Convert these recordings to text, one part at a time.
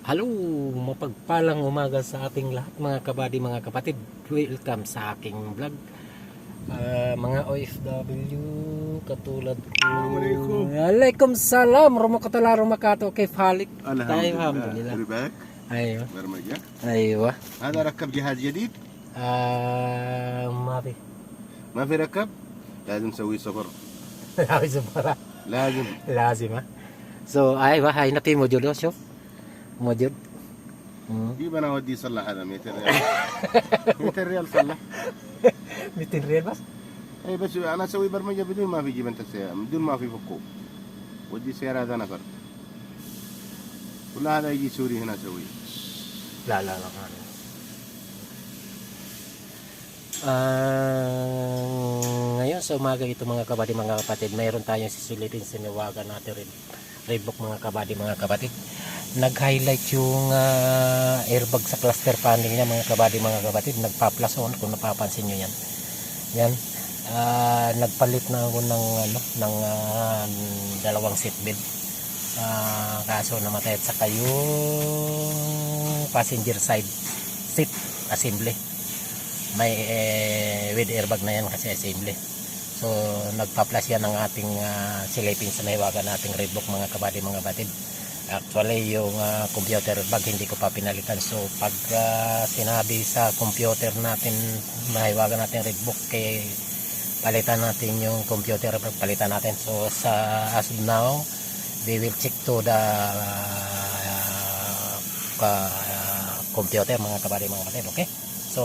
Hello, mapagpalang umaga sa ating lahat mga kabady, mga kapatid. Welcome sa aking vlog. Mga OFW katulad ko. Assalamualaikum. Alaikum salam. Rumakatalaro makato kay Falik. Alhamdulillah. رباك Aywa. برمجة. Aywa. هذا ركب جهاز جديد؟ ما في. ما في ركب؟ لازم نسوي صبر. لازم برا. لازم. لازم ها. So aywa, hay na kayo module شوف. module. جيب انا اودي يصلح هذا 200 ريال. 200 ريال صلح. 200 ريال بس. اي بس انا اسوي برمجة بدون ما في جيب انت السيارة، بدون ما في فكوك. ودي السيارة هذا نفر. ولا هذا يجي سوري هنا اسوي. لا. Ngayon sa umaga ito mga kabady, mga kapatid, mayroon tayong sisulitin siniwagan natin rin Reebok mga kabady, mga kapatid. Nag-highlight yung airbag sa cluster panning niya mga kabady, mga kapatid. Nagpa-plus on kung napapansin nyo yan. Yan. Nagpalit na ako ng dalawang seatbelt. Kaso namatay at saka yung passenger side seat assembly. May with airbag na yan kasi assembly. So nagpa-plus yan ng ating silipin sa naiwagan nating Reebok mga kabady, mga batid. Actually yung computer bag hindi ko pa pinalitan. So pag sinabi sa computer natin naiwagan natin Reebok, kay palitan natin yung computer, palitan natin. So sa as of now we will check to the computer mga kabady, mga batid. Okay, so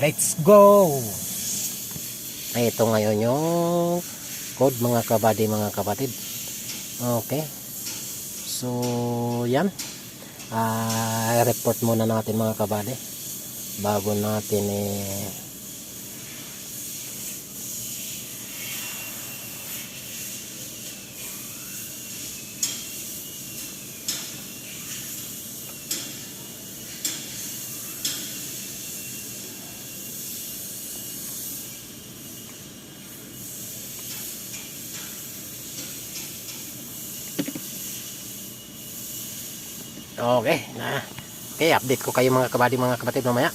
let's go. Ito ngayon yung code mga kabady, mga kapatid. Okay, so yan, report muna natin mga kabady bago natin okay, update ko kayo mga kabady, mga kapatid mamaya.